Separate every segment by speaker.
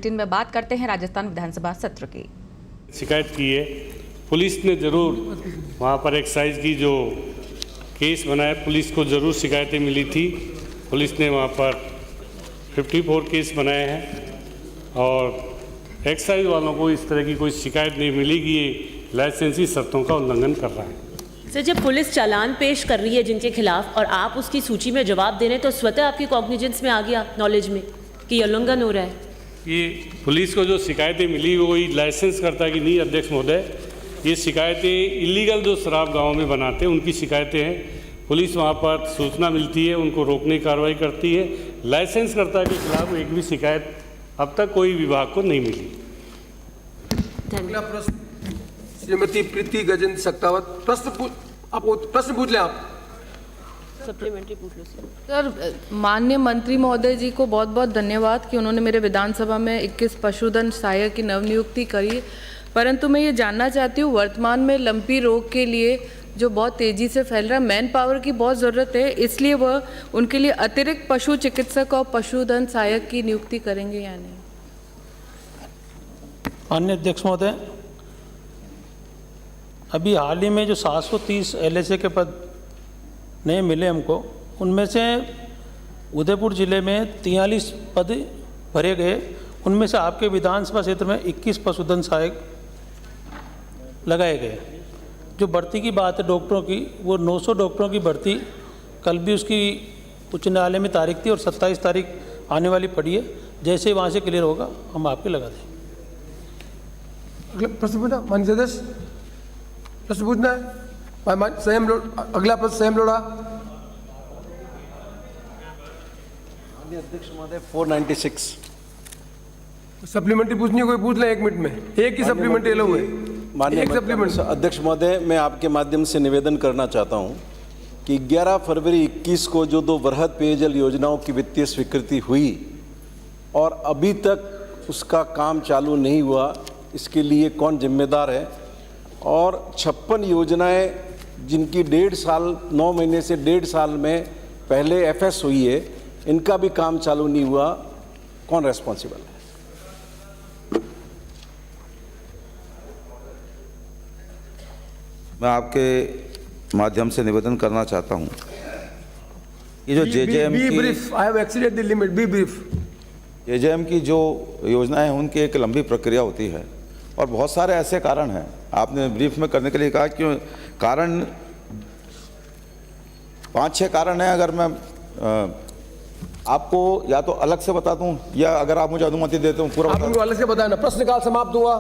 Speaker 1: Bulletin में बात करते हैं राजस्थान विधानसभा सत्र की।
Speaker 2: शिकायत की है, पुलिस ने ज़रूर वहाँ पर एक्साइज की जो केस बनाया, पुलिस को ज़रूर शिकायतें मिली थी। पुलिस ने वहाँ पर 54 केस बनाए हैं और एक्साइज वालों को इस तरह की कोई शिकायत नहीं मिली कि ये लाइसेंसी शर्तों का उल्लंघन कर रहा है।
Speaker 3: सर, जब पुलिस चालान पेश कर रही है जिनके खिलाफ और आप उसकी सूची में जवाब दे रहे हैं तो स्वतः आपकी कॉग्निजेंस में आ गया, नॉलेज में, कि ये उल्लंघन हो रहा है।
Speaker 2: ये पुलिस को जो शिकायतें मिली वो कोई लाइसेंस करता कि नहीं अध्यक्ष महोदय, ये शिकायतें इलीगल जो शराब गाँव में बनाते हैं उनकी शिकायतें हैं। पुलिस वहाँ पर सूचना मिलती है, उनको रोकने की कार्रवाई करती है। लाइसेंस करता के खिलाफ एक भी शिकायत अब तक कोई विभाग को नहीं मिली।
Speaker 4: अगला प्रश्न श्रीमती प्रीति गजेंद्र सक्तावत, प्रश्न पूछ लें आप।
Speaker 3: सप्लीमेंट्री पूछ लो
Speaker 5: सर। माननीय मंत्री महोदय जी को बहुत बहुत धन्यवाद कि उन्होंने मेरे विधानसभा में 21 पशुधन सहायक की नवनियुक्ति करी, परंतु मैं ये जानना चाहती हूँ वर्तमान में लंपी रोग के लिए जो बहुत तेज़ी से फैल रहा है, मैन पावर की बहुत ज़रूरत है, इसलिए वह उनके लिए अतिरिक्त पशु चिकित्सक और पशुधन सहायक की नियुक्ति करेंगे या नहीं?
Speaker 6: माननीय अध्यक्ष महोदय, अभी हाल ही में जो 730 LSA के पद नए मिले हमको, उनमें से उदयपुर जिले में 43 पद भरे गए। उनमें से आपके विधानसभा क्षेत्र में 21 पशुधन सहायक लगाए गए। जो भर्ती की बात है डॉक्टरों की, वो 900 डॉक्टरों की भर्ती कल भी उसकी उच्च न्यायालय में तारीख थी और 27 तारीख आने वाली पड़ी है। जैसे वहाँ से क्लियर होगा हम आपके लगा देंगे।
Speaker 4: अगला प्रश्न पूछना माननीय सदस्य, प्रश्न पूछना है संयम अगला प्रश्न संयम लोढ़ा।
Speaker 7: माननीय अध्यक्ष महोदय 496
Speaker 4: सप्लीमेंट्री पूछनी है, कोई पूछ ले 1 मिनट में, एक ही सप्लीमेंट्री लो हुए।
Speaker 7: माननीय अध्यक्ष महोदय, मैं आपके माध्यम से निवेदन करना चाहता हूं कि 11 फरवरी 21 को जो 2 वृहद पेयजल योजनाओं की वित्तीय स्वीकृति हुई और अभी तक उसका काम चालू नहीं हुआ, इसके लिए कौन जिम्मेदार है? और 56 योजनाएं जिनकी 1.5 साल 9 महीने से 1.5 साल में पहले FS हुई है, इनका भी काम चालू नहीं हुआ, कौन रेस्पॉन्सिबल है?
Speaker 8: मैं आपके माध्यम से निवेदन करना चाहता हूं, ये जो JJM की जो योजनाएं हैं उनकी एक लंबी प्रक्रिया होती है और बहुत सारे ऐसे कारण हैं। आपने ब्रीफ में करने के लिए कहा कि कारण 5-6 कारण हैं। अगर मैं आपको या तो अलग से बता दूं या अगर आप मुझे अनुमति देते हो पूरा
Speaker 4: आपको अलग से बताना। प्रश्नकाल समाप्त हुआ।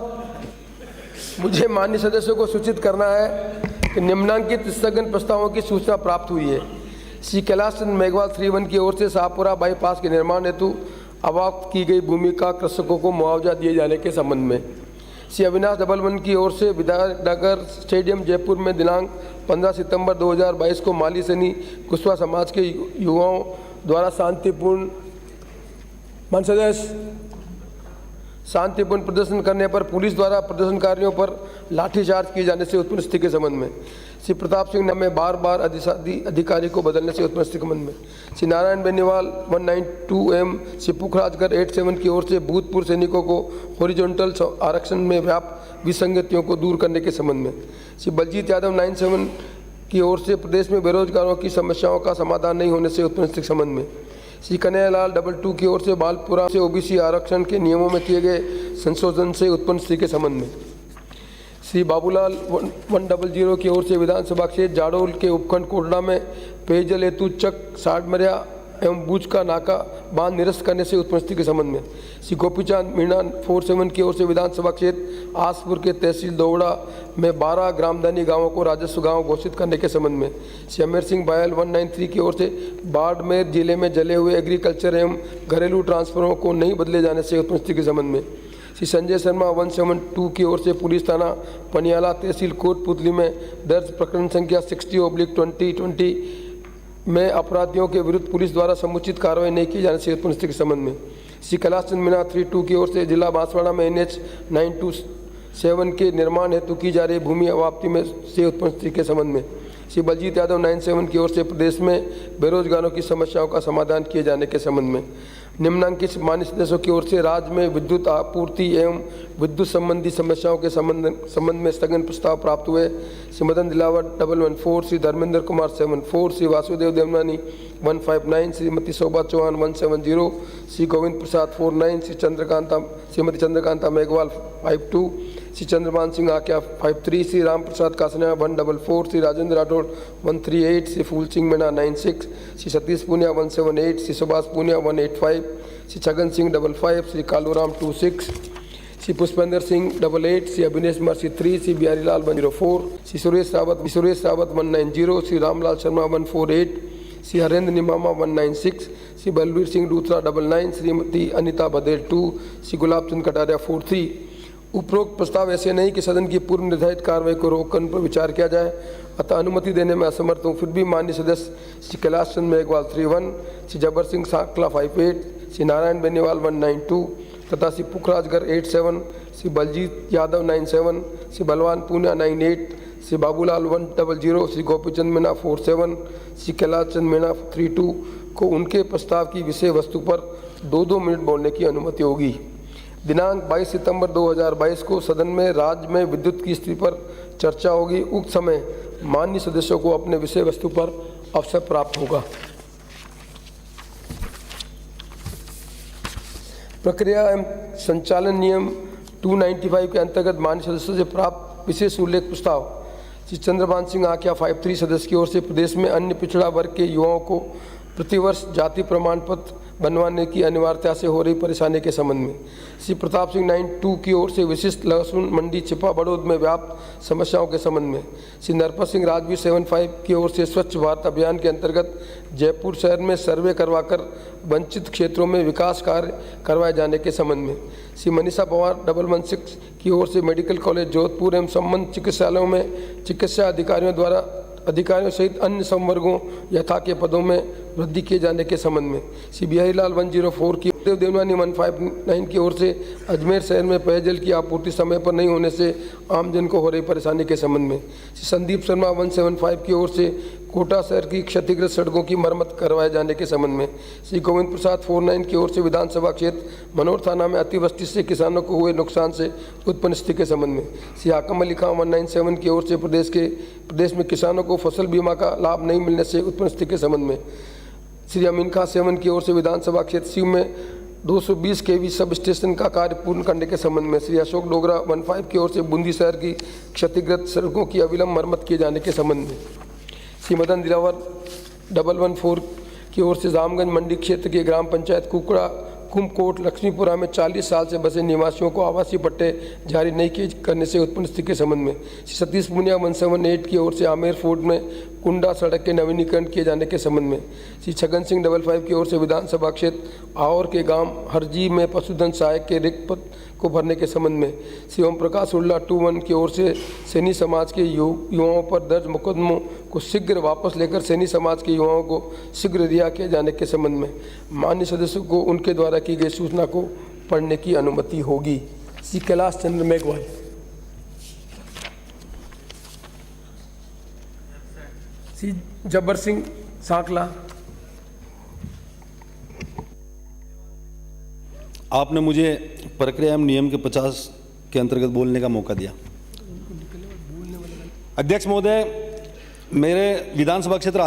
Speaker 4: मुझे माननीय सदस्यों को सूचित करना है कि निम्नांकित स्थगन प्रस्तावों की सूचना प्राप्त हुई है। श्री कैलाश चंद्र मेघवाल 3-1 की ओर से शाहपुरा बाईपास के निर्माण हेतु अवक्त की गई भूमि का कृषकों को मुआवजा दिए जाने के संबंध में। श्री अविनाश 1-1 की ओर से विद्यानगर स्टेडियम जयपुर में दिनांक 15 सितंबर 2022 को माली सैनी कुशवाहा समाज के युवाओं द्वारा शांतिपूर्ण प्रदर्शन करने पर पुलिस द्वारा प्रदर्शनकारियों पर लाठीचार्ज किए जाने से उत्पन्न स्थिति के संबंध में। श्री प्रताप सिंह नाम में बार अधिकारी को बदलने से उत्पन्न स्थिति के संबंध में। श्री नारायण बेनीवाल 192M श्री पुखराजगढ़ 87 की ओर से भूतपूर्व सैनिकों को हॉरिजॉन्टल आरक्षण में व्याप्त विसंगतियों को दूर करने के संबंध में। श्री बलजीत यादव 97 की ओर से प्रदेश में बेरोजगारों की समस्याओं का समाधान नहीं होने से उत्पन्न स्थिति के संबंध में। श्री कन्हैयालाल 22 की ओर से बालपुरा से OBC आरक्षण के नियमों में किए गए संशोधन से उत्पन्न स्थिति के संबंध में। श्री बाबूलाल 100 की ओर से विधानसभा क्षेत्र जाडोल के उपखंड कोटड़ा में पेयजल हेतु चक साडमरिया एवं बूझ का नाका बांध निरस्त करने से उत्पन्न स्थिति के संबंध में। श्री गोपीचंद मीणा 47 की ओर से विधानसभा क्षेत्र आसपुर के तहसील दोवड़ा में 12 ग्रामदानी गांवों को राजस्व गांव घोषित करने के संबंध में। श्री अमेर सिंह बायल 193 की ओर से बाड़मेर जिले में जले हुए एग्रीकल्चर एवं घरेलू ट्रांसफरों को नहीं बदले जाने से उत्पन्न स्थिति के संबंध में। श्री संजय शर्मा 172 की ओर से पुलिस थाना पनियाला तहसील कोटपुतली में दर्ज प्रकरण संख्या 60/2020 में अपराधियों के विरुद्ध पुलिस द्वारा समुचित कार्रवाई नहीं की जाने से उत्पन्न स्थिति के संबंध में। श्री कैलाश चंद्र मीणा 32 की ओर से जिला बांसवाड़ा में NH 927 के निर्माण हेतु की जा रही भूमि अवाप्ति में से उत्पन्न स्थिति के संबंध में। श्री बलजीत यादव 97 की ओर से प्रदेश में बेरोजगारों की समस्याओं का समाधान किए जाने के संबंध में। निम्नांकित मान्य सदस्यों की ओर से राज्य में विद्युत आपूर्ति एवं विद्युत संबंधी समस्याओं के संबंध में स्थगन प्रस्ताव प्राप्त हुए। श्री मदन दिलावर 114, श्री धर्मेंद्र कुमार 74, श्री वासुदेव देवनानी 159, श्रीमती शोभा चौहान 170, श्री गोविंद प्रसाद 49, श्रीमती चंद्रकांता मेघवाल 52, श्री चंद्रमान सिंह आक्या 53, श्री राम प्रसाद कासनिया 144, श्री राजेंद्र राठौड़ 138, श्री फूल सिंह मीणा 96, श्री सतीश पूनिया 178, श्री सुभाष पूनिया 185, श्री छगन सिंह 55, श्री कालूराम 26, श्री पुष्पेंद्र सिंह 88, श्री अभिनेश मर्सी 3, श्री बिहारी लाल 104, श्री सुरेश रावत 190, श्री रामलाल शर्मा 148, श्री हरेंद्र निमामा 196, श्री बलवीर सिंह डूथरा 99, श्रीमती अनिता बधेल 2, श्री गुलाब चंद कटारिया 43। उपरोक्त प्रस्ताव ऐसे नहीं कि सदन की पूर्व निर्धारित कार्रवाई को रोककर उन पर विचार किया जाए, अतः अनुमति देने में असमर्थ हूँ। फिर भी माननीय सदस्य श्री कैलाश चंद मेघवाल 31, श्री जबर सिंह साकला 58, श्री नारायण बेनीवाल 192 तथा श्री पुखराजगर 87, श्री बलजीत यादव 97, श्री बलवान पूनिया 98, श्री बाबूलाल 100, श्री गोपीचंद मीणा 47, श्री कैलाश चंद मीणा 32 को उनके प्रस्ताव की विषय वस्तु पर 2-2 मिनट बोलने की अनुमति होगी। दिनांक 22 सितंबर 2022 को सदन में राज्य में विद्युत की स्थिति पर चर्चा होगी। उक्त समय माननीय सदस्यों को अपने विषय वस्तु पर अवसर प्राप्त होगा। प्रक्रिया एवं संचालन नियम 295 के अंतर्गत माननीय सदस्यों से प्राप्त विशेष उल्लेख प्रस्ताव। श्री चंद्रभान सिंह आक्या 53 सदस्य की ओर से प्रदेश में अन्य पिछड़ा वर्ग के युवाओं को प्रतिवर्ष जाति प्रमाण पत्र बनवाने की अनिवार्यता से हो रही परेशानी के संबंध में। श्री प्रताप सिंह 92 की ओर से विशिष्ट लहसुन मंडी छिपा बड़ौद में व्याप्त समस्याओं के संबंध में। श्री नरपत सिंह राजवीर 75 की ओर से स्वच्छ भारत अभियान के अंतर्गत जयपुर शहर में सर्वे करवाकर वंचित क्षेत्रों में विकास कार्य करवाए जाने के संबंध में। श्री मनीषा पवार 116 की ओर से मेडिकल कॉलेज जोधपुर एवं संबंध चिकित्सालयों में चिकित्सा अधिकारियों सहित अन्य संवर्गों यथा के पदों में वृद्धि किए जाने के संबंध में। श्री बिहारी लाल 104 की देवनानी 159 की ओर से अजमेर शहर में पेयजल की आपूर्ति समय पर नहीं होने से आमजन को हो रही परेशानी के संबंध में। श्री संदीप शर्मा 175 की ओर से कोटा शहर की क्षतिग्रस्त सड़कों की मरम्मत करवाए जाने के संबंध में। श्री गोविंद प्रसाद 49 की ओर से विधानसभा क्षेत्र मनोर थाना में अतिवृष्टि से किसानों को हुए नुकसान से उत्पन्न स्थिति के संबंध में। श्री हाकम अली खां 197 की ओर से प्रदेश में किसानों को फसल बीमा का लाभ नहीं मिलने से उत्पन्न स्थिति के संबंध में। श्री अमीन खां 7 की ओर से विधानसभा क्षेत्र शिव में 220 kV सब स्टेशन का कार्य पूर्ण करने के संबंध में। श्री अशोक डोगरा 15 की ओर से बूंदी शहर की क्षतिग्रस्त सड़कों की अविलंब मरम्मत किए जाने के संबंध में। श्री मदन दिलावर 114 की ओर से रामगंज मंडी क्षेत्र के ग्राम पंचायत कुकड़ा कुमकोट लक्ष्मीपुरा में 40 साल से बसे निवासियों को आवासीय पट्टे जारी नहीं किए करने से उत्पन्न स्थिति के संबंध में। श्री सतीश पुनिया 178 की ओर से आमेर फोर्ट में कुंडा सड़क के नवीनीकरण किए जाने के संबंध में। श्री छगन सिंह 55 की ओर से विधानसभा क्षेत्र और के गांव हरजी में पशुधन सहायक के रिक्त पद को भरने के संबंध में। श्री ओम प्रकाश उल्ला 21 की ओर से सैनी समाज के युवाओं पर दर्ज मुकदमों को शीघ्र वापस लेकर सैनी समाज के युवाओं को शीघ्र रिहा किए जाने के संबंध में। माननीय सदस्यों को उनके द्वारा की गई सूचना को पढ़ने की अनुमति होगी। श्री कैलाश चंद्र मेघवाल। श्री जब्बर सिंह साकला।
Speaker 7: आपने मुझे प्रक्रिया एवं नियम के 50 के अंतर्गत बोलने का मौका दिया। अध्यक्ष महोदय, मेरे विधानसभा क्षेत्र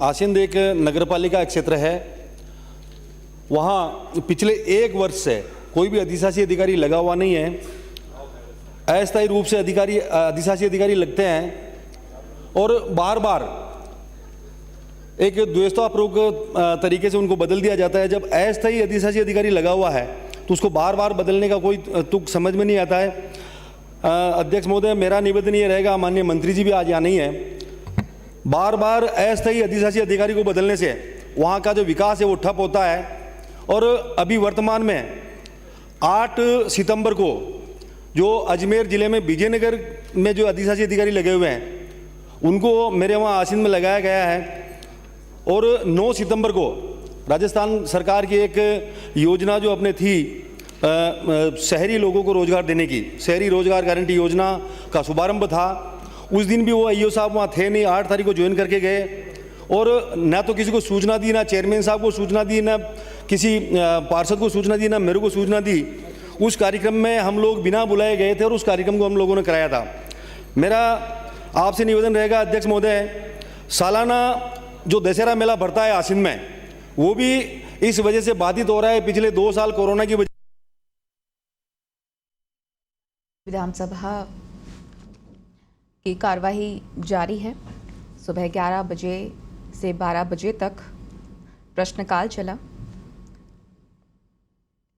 Speaker 7: आसिंद एक नगरपालिका क्षेत्र है। वहाँ पिछले 1 वर्ष से कोई भी अधिशासी अधिकारी लगा हुआ नहीं है। अस्थायी रूप से अधिशासी अधिकारी लगते हैं और बार बार एक द्वेषतापूर्वक तरीके से उनको बदल दिया जाता है। जब अस्थायी अधिशासी अधिकारी लगा हुआ है तो उसको बार बार बदलने का कोई तुक समझ में नहीं आता है। अध्यक्ष महोदय, मेरा निवेदन ये रहेगा, माननीय मंत्री जी भी आज यहाँ नहीं है, बार बार अस्थायी अधिशासी अधिकारी को बदलने से वहाँ का जो विकास है वो ठप होता है। और अभी वर्तमान में 8 सितंबर को जो अजमेर ज़िले में विजयनगर में जो अधिशासी अधिकारी लगे हुए हैं उनको मेरे वहाँ आसिंद में लगाया गया है। और 9 सितंबर को राजस्थान सरकार की एक योजना जो अपने थी शहरी लोगों को रोजगार देने की, शहरी रोजगार गारंटी योजना का शुभारंभ था।
Speaker 9: उस दिन भी वो ईओ साहब वहाँ थे नहीं, 8 तारीख को ज्वाइन करके गए और ना तो किसी को सूचना दी, ना चेयरमैन साहब को सूचना दी, ना किसी पार्षद को सूचना दी, ना मेरे को सूचना दी। उस कार्यक्रम में हम लोग बिना बुलाए गए थे और उस कार्यक्रम को हम लोगों ने कराया था। मेरा आपसे निवेदन रहेगा अध्यक्ष महोदय, सालाना जो दशहरा मेला भरता है आसिन में, वो भी इस वजह से बाधित हो रहा है। पिछले 2 साल कोरोना की वजह।
Speaker 1: विधानसभा की कार्यवाही जारी है। सुबह 11 बजे से 12 बजे तक प्रश्नकाल चला।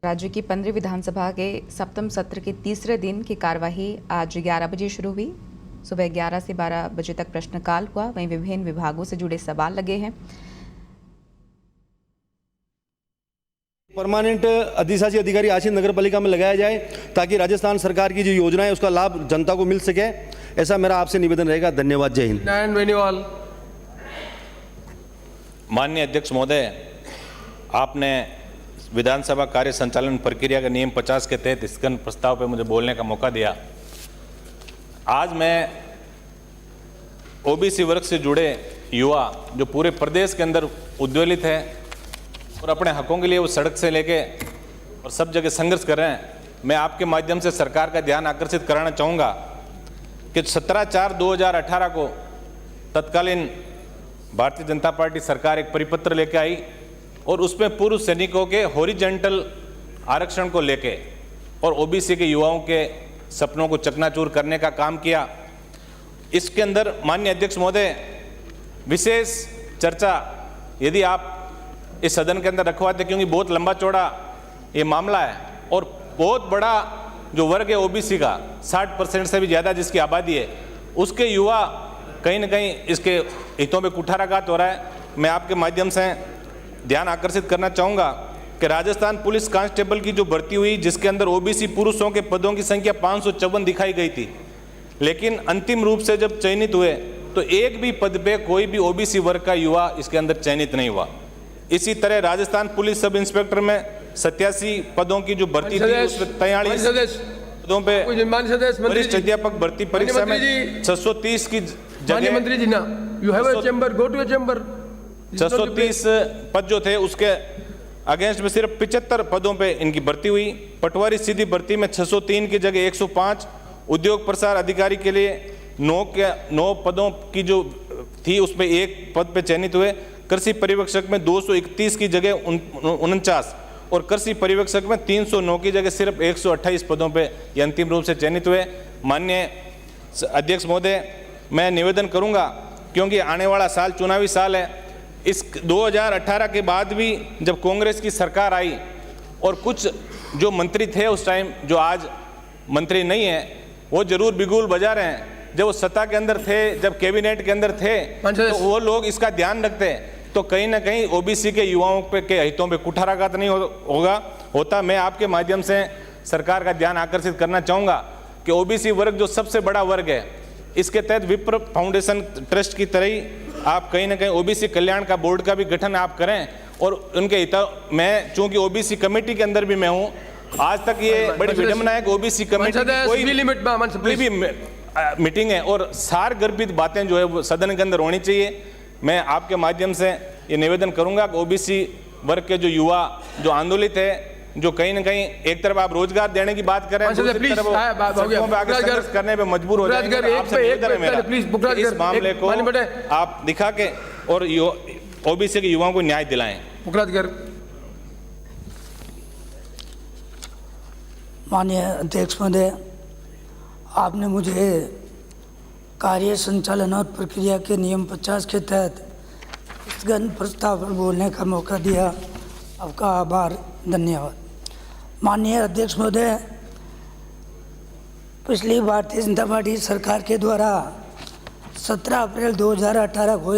Speaker 1: राज्य की 15 विधानसभा के 7वें सत्र के तीसरे दिन की कार्यवाही आज 11 बजे शुरू हुई। सुबह 11 से 12 बजे तक प्रश्नकाल हुआ। वहीं विभिन्न विभागों से जुड़े सवाल लगे हैं।
Speaker 9: परमानेंट अधिशासी अधिकारी आसिन नगर पालिका में लगाया जाए ताकि राजस्थान सरकार की जो योजना है उसका लाभ जनता को मिल सके, ऐसा मेरा आपसे निवेदन रहेगा। धन्यवाद। जय हिंद।
Speaker 4: नारायण बेनीवाल।
Speaker 10: माननीय अध्यक्ष महोदय, आपने विधानसभा कार्य संचालन प्रक्रिया के नियम 50 के तहत स्थगन प्रस्ताव पर मुझे बोलने का मौका दिया। आज मैं ओबीसी वर्ग से जुड़े युवा जो पूरे प्रदेश के अंदर उद्वेलित है और अपने हकों के लिए वो सड़क से लेके और सब जगह संघर्ष कर रहे हैं, मैं आपके माध्यम से सरकार का ध्यान आकर्षित कराना चाहूँगा कि 17/4/2018 को तत्कालीन भारतीय जनता पार्टी सरकार एक परिपत्र लेके आई और उसमें पूर्व सैनिकों के हॉरिजॉन्टल आरक्षण को लेके और ओबीसी के युवाओं के सपनों को चकनाचूर करने का काम किया। इसके अंदर माननीय अध्यक्ष महोदय, विशेष चर्चा यदि आप इस सदन के अंदर रखवाते, क्योंकि बहुत लंबा चौड़ा ये मामला है और बहुत बड़ा जो वर्ग है ओबीसी का 60% से भी ज़्यादा जिसकी आबादी है, उसके युवा कहीं ना कहीं इसके हितों में कुठाराघात हो रहा है। मैं आपके माध्यम से ध्यान आकर्षित करना चाहूँगा कि राजस्थान पुलिस कांस्टेबल की जो भर्ती हुई, जिसके अंदर ओबीसी पुरुषों के पदों की संख्या 554 दिखाई गई थी, लेकिन अंतिम रूप से जब चयनित हुए तो एक भी पद पे कोई भी ओबीसी वर्ग का युवा इसके अंदर चयनित नहीं हुआ। इसी तरह राजस्थान पुलिस सब इंस्पेक्टर में 87 पदों की जो भर्ती थी, उसमें 43 पदों पे वरिष्ठ अध्यापक भर्ती परीक्षा में 630 की जगह
Speaker 4: मंत्री जी ना, you have a chamber, go to a chamber.
Speaker 10: 630 पद जो थे उसके अगेंस्ट में सिर्फ 75 पदों पे इनकी भर्ती हुई। पटवारी सीधी भर्ती में 603 की जगह 105, उद्योग प्रसार अधिकारी के लिए 9 पदों की जो थी उसमें 1 पद पे चयनित हुए। कृषि पर्यवेक्षक में 231 की जगह 49 और कृषि पर्यवेक्षक में 309 की जगह सिर्फ 128 पदों पे ये अंतिम रूप से चयनित हुए। माननीय अध्यक्ष महोदय, मैं निवेदन करूंगा, क्योंकि आने वाला साल चुनावी साल है, इस 2018 के बाद भी जब कांग्रेस की सरकार आई और कुछ जो मंत्री थे उस टाइम, जो आज मंत्री नहीं है, वो जरूर बिगुल बजा रहे हैं। जब वो सत्ता के अंदर थे, जब कैबिनेट के अंदर थे, तो वो लोग इसका ध्यान रखते हैं तो कहीं ना कहीं ओबीसी के युवाओं पे के हितों पे कुठाराघात नहीं होता। मैं आपके माध्यम से सरकार का ध्यान आकर्षित करना चाहूँगा कि ओबीसी वर्ग जो सबसे बड़ा वर्ग है, इसके तहत विप्र फाउंडेशन ट्रस्ट की तरह ही आप कहीं ना कहीं ओबीसी कल्याण का बोर्ड का भी गठन आप करें और उनके हितों में, चूंकि ओबीसी कमेटी के अंदर भी मैं हूँ, आज तक ये बड़ी विडम्बना है कि ओबीसी कमेटी कोई भी मीटिंग है और सार गर्भित बातें जो है वो सदन के अंदर होनी चाहिए। मैं आपके माध्यम से ये निवेदन करूंगा कि ओबीसी वर्ग के जो युवा जो आंदोलित है, जो कहीं ना कहीं एक तरफ आप रोजगार देने की बात कर रहे हैं, दूसरी तरफ सड़कों पे आगे संघर्ष करने पे मजबूर हो जाएंगे। आपसे निवेदन है मेरा कि इस मामले को आप दिखा के और ओबीसी के युवाओं को न्याय दिलाएं।
Speaker 11: माननीय अध्यक्ष महोदय, आपने मुझे कार्य संचालन और प्रक्रिया के नियम 50 के तहत स्थगन प्रस्ताव पर बोलने का मौका दिया, आपका आभार, धन्यवाद। माननीय अध्यक्ष महोदय, पिछली भारतीय जनता पार्टी सरकार के द्वारा 17 अप्रैल 2018 को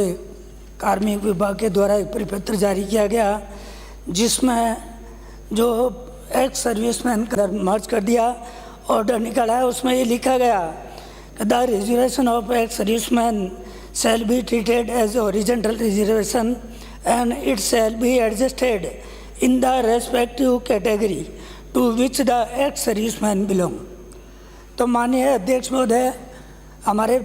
Speaker 11: कार्मिक विभाग के द्वारा एक परिपत्र जारी किया गया, जिसमें जो एक्स सर्विसमैन का मर्ज कर दिया, ऑर्डर निकाला है। उसमें ये लिखा गया कि the reservation of ex serviceman shall be treated as horizontal reservation and it shall be adjusted in the respective category to which the ex-serviceman belong। तो माननीय अध्यक्ष महोदय, हमारे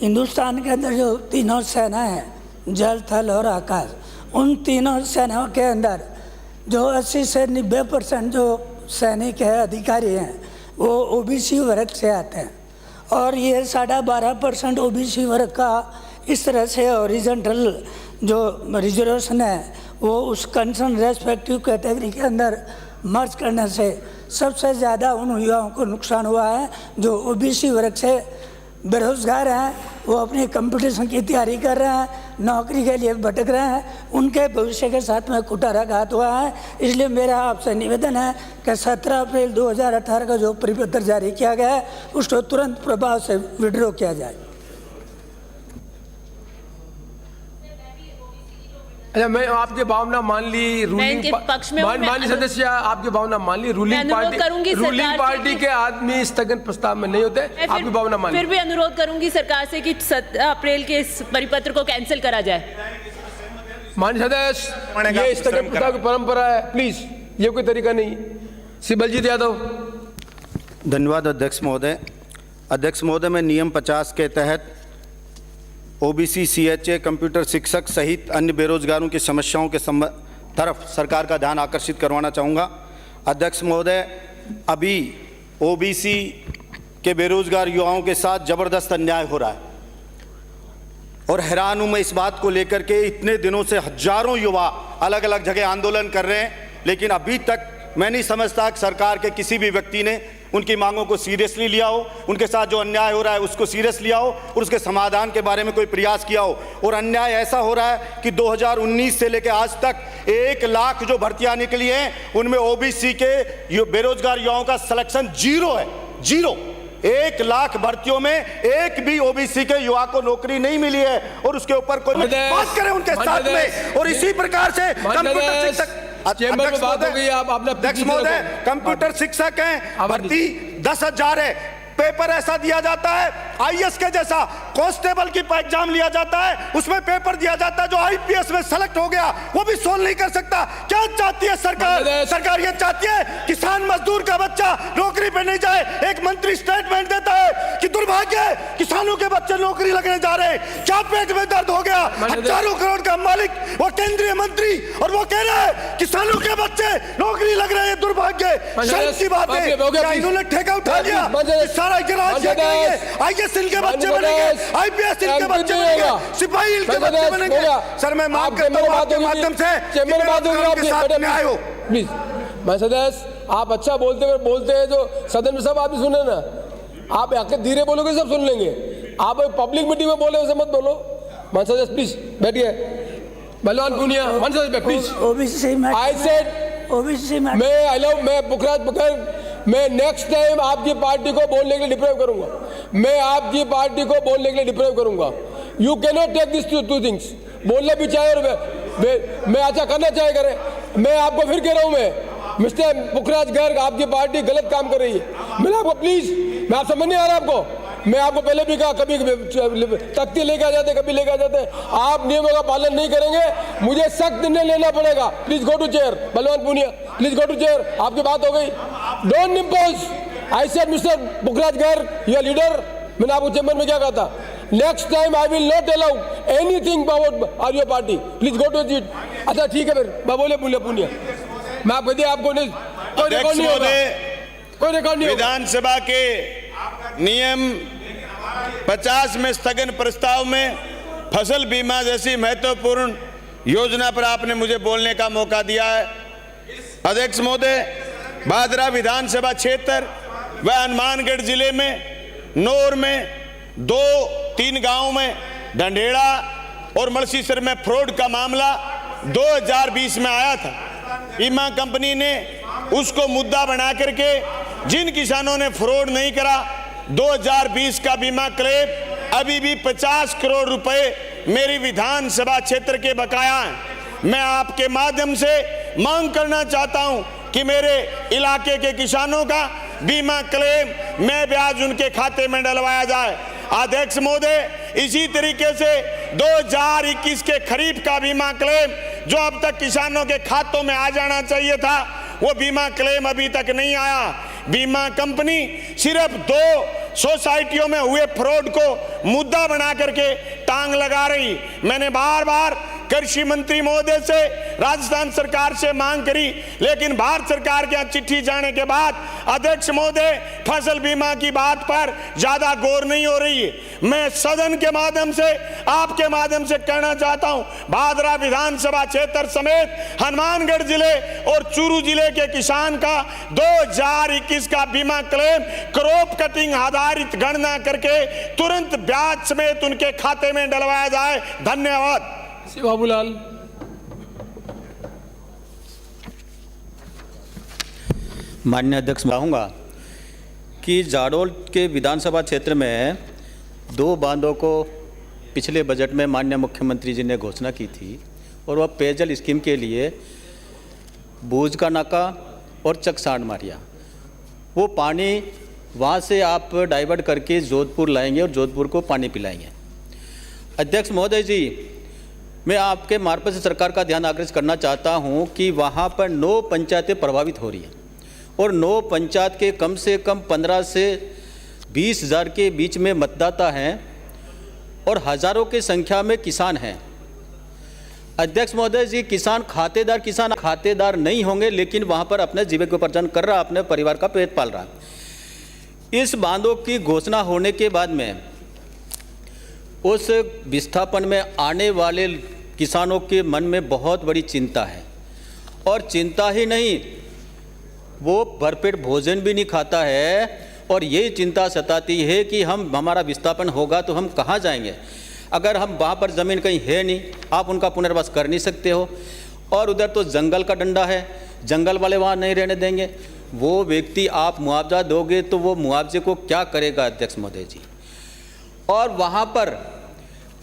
Speaker 11: हिंदुस्तान के अंदर जो तीनों सेना है, जल, थल और आकाश, उन तीनों सेनाओं के अंदर जो 80 से 90% जो सैनिक है, अधिकारी हैं, वो ओबीसी वर्ग से आते हैं। और ये 12.5% ओबीसी वर्ग का इस तरह से हॉरिजॉन्टल जो रिजर्वेशन है वो उस कंसर्न रेस्पेक्टिव कैटेगरी के अंदर मर्ज करने से सबसे ज़्यादा उन युवाओं को नुकसान हुआ है जो ओबीसी वर्ग से बेरोजगार हैं, वो अपनी कंपटीशन की तैयारी कर रहे हैं, नौकरी के लिए भटक रहे हैं, उनके भविष्य के साथ में कुठाराघात हुआ है। इसलिए मेरा आपसे निवेदन है कि 17 अप्रैल 2018 का जो परिपत्र जारी किया गया है उसको तुरंत प्रभाव से विड्रॉ किया जाए।
Speaker 4: अच्छा, मैं आपकी भावना मान ली, रूलिंग माननीय सदस्य आपकी भावना मान ली, रूलिंग पार्टी के आदमी स्थगन प्रस्ताव में नहीं होते, आपकी भावना मान ली।
Speaker 3: फिर भी अनुरोध करूंगी सरकार से कि 17 अप्रैल के इस परिपत्र को कैंसिल करा जाए।
Speaker 4: माननीय सदस्य, ये स्थगन प्रस्ताव की परंपरा है, प्लीज, ये कोई तरीका नहीं। श्री बलजीत यादव।
Speaker 12: धन्यवाद अध्यक्ष महोदय। अध्यक्ष महोदय, मैं नियम 50 के तहत ओबीसी, सीएचए, कंप्यूटर शिक्षक सहित अन्य बेरोजगारों की समस्याओं के तरफ सरकार का ध्यान आकर्षित करवाना चाहूँगा। अध्यक्ष महोदय, अभी ओबीसी के बेरोजगार युवाओं के साथ ज़बरदस्त अन्याय हो रहा है और हैरान हूँ मैं इस बात को लेकर के। इतने दिनों से हजारों युवा अलग अलग जगह आंदोलन कर रहे हैं, लेकिन अभी तक मैं नहीं समझता कि सरकार के किसी भी व्यक्ति ने उनकी मांगों को सीरियसली लिया हो, उनके साथ जो अन्याय हो रहा है उसको सीरियस लिया हो और उसके समाधान के बारे में कोई प्रयास किया हो। और अन्याय ऐसा हो रहा है कि 2019 से लेकर आज तक 1 लाख जो भर्तियां निकली हैं उनमें ओबीसी के बेरोजगार युवाओं का सिलेक्शन 0 है, 0। 1 लाख भर्तियों में एक भी ओबीसी के युवा को नौकरी नहीं मिली है और उसके ऊपर कोई बात करे उनके साथ में। और इसी प्रकार से कंप्यूटर शिक्षक,
Speaker 4: चेंबर में बात हो गई, आप अपना
Speaker 12: अध्यक्ष महोदय, कंप्यूटर शिक्षक हैं, भर्ती 10,000 है, पेपर ऐसा दिया जाता है आईएएस के जैसा, कांस्टेबल की एग्जाम लिया जाता है, उसमें पेपर दिया जाता है, जो आईपीएस में सेलेक्ट हो गया वो भी सोल्व नहीं कर सकता। क्या चाहती है सरकार? सरकार ये चाहती है किसान मजदूर का बच्चा नौकरी पे नहीं जाए। एक मंत्री स्टेटमेंट देता है कि दुर्भाग्य किसानों के बच्चे नौकरी लगने जा रहे हैं। क्या पेट में दर्द हो गया? हजारों करोड़ का मालिक वो केंद्रीय मंत्री और वो कह रहे हैं किसानों के बच्चे नौकरी लग रहे हैं। दुर्भाग्य, शर्म की बात है। क्या इन्होंने ठेका उठा लिया? आईएएस इनके बच्चे बनेंगे, आईपीएस इनके बच्चे बनेंगे, सिपाही इनके बच्चे बनेंगे। सर मैं माफ करता हूं आपके माध्यम से, चेंबर में बात होगी,
Speaker 4: प्लीज। मैं सदस्य, आप अच्छा बोलते हैं जो सदन में सब आप भी सुने ना, आप आके धीरे बोलोगे सब सुन लेंगे। आप पब्लिक मीटिंग में बोले वैसे मत बोलो। मैं सदस्य प्लीज बैठिए। बलवान पूनिया, मैं सदस्य प्लीज।
Speaker 11: ओबीसी में
Speaker 4: आई सेड
Speaker 11: ओबीसी में
Speaker 4: मैं पुखराज पकड़, मैं नेक्स्ट टाइम आपकी पार्टी को बोलने के लिए डिप्राइव करूंगा। मैं आपकी पार्टी को बोलने के लिए डिप्राइव करूंगा। You can not take this two things. बोलने भी चाहे और मैं अच्छा करना चाहे करें। मैं आपको फिर कह रहा हूं, मैं मिस्टर पुखराज गर्ग, आपकी पार्टी गलत काम कर रही है। मैंने आपको प्लीज, मैं आप समझ नहीं आ रहा आपको, मैं आपको पहले भी कहा, कभी तख्ती लेके आ जाते, कभी लेके आ जाते। आप नियमों का पालन नहीं करेंगे, मुझे सख्त निर्णय लेना पड़ेगा। Please go to chair. Balwan Punia, please go to chair. आपकी बात हो गई। Don't impose. I said mister Pukhraj Garg, you are leader. मैंने आपको चेंबर में क्या कहा था? Next time I will not allow anything about our your party. Please go to seat. अच्छा ठीक है, फिर बोले पूनिया, मैं आप कहते आपको नहीं, कोई रिकॉर्ड नहीं होगा, कोई रिकॉर्ड नहीं।
Speaker 13: विधानसभा के नियम 50 में स्थगन प्रस्ताव में फसल बीमा जैसी महत्वपूर्ण योजना पर आपने मुझे बोलने का मौका दिया है। अध्यक्ष महोदय, भादरा विधानसभा क्षेत्र व हनुमानगढ़ जिले में नौर में 2-3 गांवों में ढंढेड़ा और मलसीसर में फ्रॉड का मामला 2020 में आया था। बीमा कंपनी ने उसको मुद्दा बना करके जिन किसानों ने फ्रॉड नहीं करा, 2020 का बीमा क्लेम अभी भी 50 करोड़ रुपए मेरी विधानसभा क्षेत्र के बकाया हैं। मैं आपके माध्यम से मांग करना चाहता हूं कि मेरे इलाके के किसानों का बीमा क्लेम में ब्याज उनके खाते में डलवाया जाए। अध्यक्ष महोदय, इसी तरीके से 2021 के खरीफ का बीमा क्लेम जो अब तक किसानों के खातों में आ जाना चाहिए था, वो बीमा क्लेम अभी तक नहीं आया। बीमा कंपनी सिर्फ 2 सोसाइटियों में हुए फ्रॉड को मुद्दा बना करके टांग लगा रही। मैंने बार बार कृषि मंत्री महोदय से, राजस्थान सरकार से मांग करी, लेकिन भारत सरकार के यहाँ चिट्ठी जाने के बाद अध्यक्ष महोदय फसल बीमा की बात पर ज्यादा गौर नहीं हो रही है। मैं सदन के माध्यम से, आपके माध्यम से कहना चाहता हूं, भादरा विधानसभा क्षेत्र समेत हनुमानगढ़ जिले और चूरू जिले के किसान का 2021 का बीमा क्लेम क्रॉप कटिंग आधारित गणना करके तुरंत ब्याज समेत उनके खाते में डलवाया जाए। धन्यवाद।
Speaker 4: श्री बाबूलाल।
Speaker 12: माननीय अध्यक्ष, चाहूँगा कि जाडोल के विधानसभा क्षेत्र में 2 बांधों को पिछले बजट में माननीय मुख्यमंत्री जी ने घोषणा की थी और वह पेयजल स्कीम के लिए बूझ का नाका और चकसांड मारिया, वो पानी वहाँ से आप डाइवर्ट करके जोधपुर लाएंगे और जोधपुर को पानी पिलाएंगे। अध्यक्ष महोदय जी, मैं आपके मार्फत से सरकार का ध्यान आकर्षित करना चाहता हूं कि वहां पर 9 पंचायतें प्रभावित हो रही हैं और 9 पंचायत के कम से कम 15 से 20 हज़ार के बीच में मतदाता हैं और हज़ारों की संख्या में किसान हैं। अध्यक्ष महोदय जी, किसान खातेदार नहीं होंगे, लेकिन वहां पर अपने जीविकोपार्जन कर रहा, अपने परिवार का पेट पाल रहा। इस बांधों की घोषणा होने के बाद में उस विस्थापन में आने वाले किसानों के मन में बहुत बड़ी चिंता है और चिंता ही नहीं, वो भरपेट भोजन भी नहीं खाता है और यही चिंता सताती है कि हमारा विस्थापन होगा तो हम कहाँ जाएंगे। अगर हम वहाँ पर ज़मीन कहीं है नहीं, आप उनका पुनर्वास कर नहीं सकते हो और उधर तो जंगल का डंडा है, जंगल वाले वहाँ नहीं रहने देंगे। वो व्यक्ति आप मुआवजा दोगे तो वो मुआवजे को क्या करेगा अध्यक्ष महोदय जी। और वहाँ पर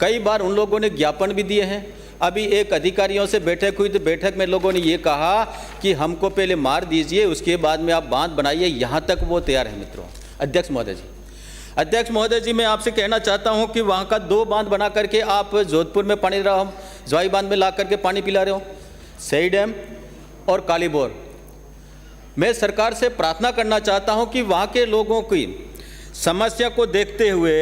Speaker 12: कई बार उन लोगों ने ज्ञापन भी दिए हैं। अभी एक अधिकारियों से बैठक हुई तो बैठक में लोगों ने ये कहा कि हमको पहले मार दीजिए, उसके बाद में आप बांध बनाइए, यहाँ तक वो तैयार है। मित्रों, अध्यक्ष महोदय जी, मैं आपसे कहना चाहता हूँ कि वहाँ का 2 बांध बना करके आप जोधपुर में पानी रहा हो, जवाई बांध में ला करके पानी पिला रहे हो, सही डैम और कालीबोर। मैं सरकार से प्रार्थना करना चाहता हूँ कि वहाँ के लोगों की समस्या को देखते हुए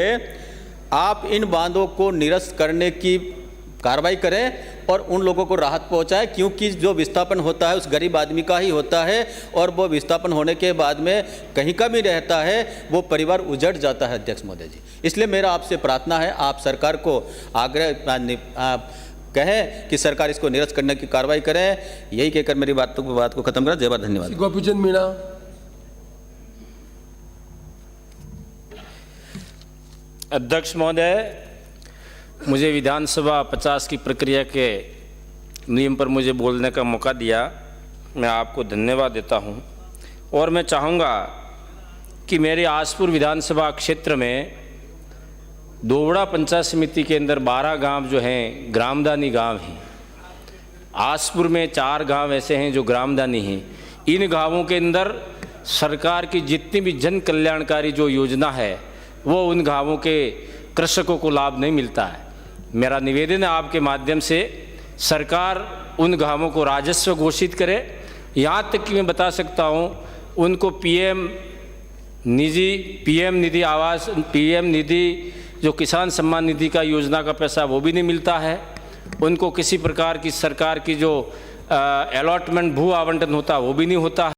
Speaker 12: आप इन बांधों को निरस्त करने की कार्रवाई करें और उन लोगों को राहत पहुंचाएं, क्योंकि जो विस्थापन होता है उस गरीब आदमी का ही होता है और वो विस्थापन होने के बाद में कहीं का भी रहता है, वो परिवार उजड़ जाता है अध्यक्ष महोदय जी। इसलिए मेरा आपसे प्रार्थना है, आप सरकार को आग्रह कहें कि सरकार इसको निरस्त करने की कार्रवाई करें। यही कहकर मेरी बात को खत्म करा। जय भारत, धन्यवाद।
Speaker 4: गोपीचंद मीणा।
Speaker 14: अध्यक्ष महोदय, मुझे विधानसभा 50 की प्रक्रिया के नियम पर मुझे बोलने का मौका दिया, मैं आपको धन्यवाद देता हूं। और मैं चाहूँगा कि मेरे आसपुर विधानसभा क्षेत्र में दोवड़ा पंचायत समिति के अंदर 12 गांव जो हैं ग्रामदानी गांव हैं। आसपुर में 4 गांव ऐसे हैं जो ग्रामदानी हैं। इन गांवों के अंदर सरकार की जितनी भी जन कल्याणकारी जो योजना है वो उन गांवों के कृषकों को लाभ नहीं मिलता है। मेरा निवेदन है आपके माध्यम से सरकार उन गांवों को राजस्व घोषित करे। यहाँ तक कि मैं बता सकता हूँ, उनको पीएम निधि आवास, पीएम निधि जो किसान सम्मान निधि का योजना का पैसा वो भी नहीं मिलता है। उनको किसी प्रकार की सरकार की जो अलॉटमेंट भू आवंटन होता वो भी नहीं होता है।